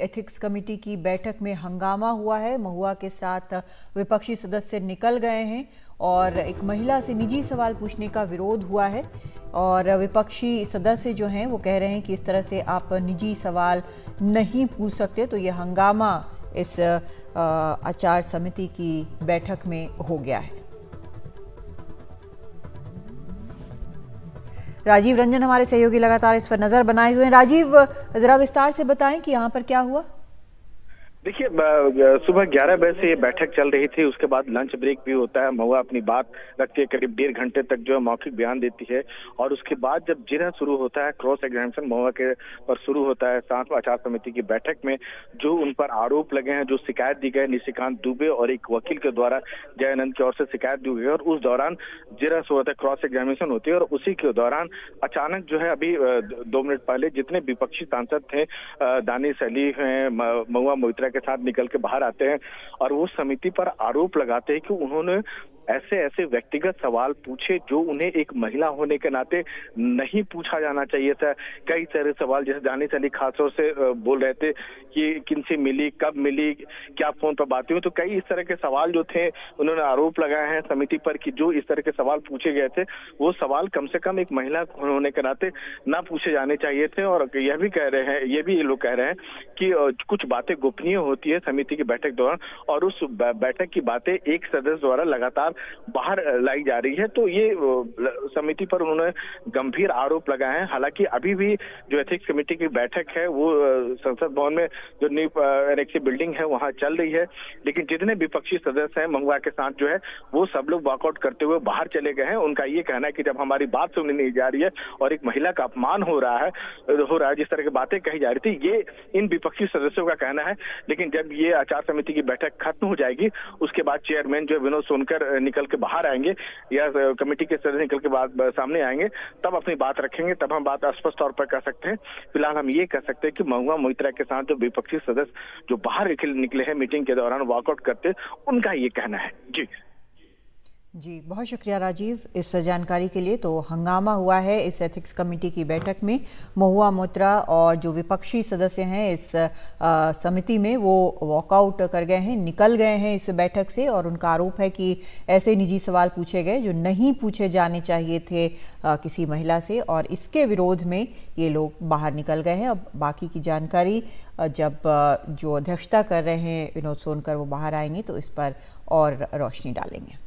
Ethics committee की बैठक में हंगामा हुआ है। महुआ के साथ विपक्षी सदस्य निकल गए हैं और एक महिला से निजी सवाल पूछने का विरोध हुआ है और विपक्षी सदस्य जो हैं वो कह रहे हैं कि इस तरह से आप निजी सवाल नहीं पूछ सकते। तो ये हंगामा इस आचार समिति की बैठक में हो गया है। राजीव रंजन हमारे सहयोगी लगातार इस पर नजर बनाए हुए हैं। राजीव, जरा विस्तार से बताएं कि यहाँ पर क्या हुआ। देखिए, सुबह 11 बजे से ये बैठक चल रही थी। उसके बाद लंच ब्रेक भी होता है। महुआ अपनी बात रखती है, करीब 1.5 घंटे तक जो है मौखिक बयान देती है और उसके बाद जब जिरह शुरू होता है, क्रॉस एग्जामिनेशन महुआ के पर शुरू होता है। साथ आचार समिति की बैठक में जो उन पर आरोप लगे हैं, जो शिकायत दी गई निशिकांत दुबे और एक वकील के द्वारा जयानंद की ओर से शिकायत दी गई और उस दौरान जिरह शुरू होता है, क्रॉस एग्जामिनेशन होती है और उसी के दौरान अचानक जो है अभी 2 मिनट पहले जितने विपक्षी सांसद थे, दानिश अली हैं, महुआ मोइत्रा के साथ निकल के बाहर आते हैं और वो समिति पर आरोप लगाते हैं कि उन्होंने ऐसे ऐसे व्यक्तिगत सवाल पूछे जो उन्हें एक महिला होने के नाते नहीं पूछा जाना चाहिए था। कई सारे सवाल, जैसे दानिश अली खासतौर से बोल रहे थे कि किनसे मिली, कब मिली, क्या फोन पर बातें हुई। तो कई इस तरह के सवाल जो थे उन्होंने आरोप लगाए हैं समिति पर कि जो इस तरह के सवाल पूछे गए थे वो सवाल कम से कम एक महिला होने के नाते ना पूछे जाने चाहिए थे। और यह भी कह रहे हैं, ये भी लोग कह रहे हैं कि कुछ बातें गोपनीय होती है समिति की बैठक दौरान और उस बैठक की बातें एक सदस्य द्वारा लगातार बाहर लाई जा रही है। तो ये समिति पर उन्होंने गंभीर आरोप लगाए हैं। हालांकि अभी भी जो एथिक्स कमेटी की बैठक है वो संसद भवन में जो न्यू एनेक्सी बिल्डिंग है वहां चल रही है, लेकिन जितने विपक्षी सदस्य हैं महुआ के साथ जो है वो सब लोग वॉकआउट करते हुए बाहर चले गए हैं। उनका ये कहना है कि जब हमारी बात सुनी नहीं जा रही है और एक महिला का अपमान हो रहा है जिस तरह की बातें कही जा रही थी, ये इन विपक्षी सदस्यों का कहना है। लेकिन जब ये आचार समिति की बैठक खत्म हो जाएगी उसके बाद चेयरमैन जो विनोद सोनकर निकल के बाहर आएंगे या कमेटी के सदस्य निकल के बाद सामने आएंगे, तब अपनी बात रखेंगे, तब हम बात स्पष्ट तौर पर कर सकते हैं। फिलहाल हम ये कह सकते हैं कि महुआ मोइत्रा के साथ जो विपक्षी सदस्य जो बाहर निकले हैं मीटिंग के दौरान वॉकआउट करते, उनका ये कहना है। जी, बहुत शुक्रिया राजीव इस जानकारी के लिए। तो हंगामा हुआ है इस एथिक्स कमेटी की बैठक में। महुआ मोइत्रा और जो विपक्षी सदस्य हैं इस समिति में वो वॉकआउट कर गए हैं, निकल गए हैं इस बैठक से और उनका आरोप है कि ऐसे निजी सवाल पूछे गए जो नहीं पूछे जाने चाहिए थे किसी महिला से और इसके विरोध में ये लोग बाहर निकल गए हैं। अब बाकी की जानकारी जब जो अध्यक्षता कर रहे हैं विनोद सोनकर वो बाहर आएंगे तो इस पर और रोशनी डालेंगे।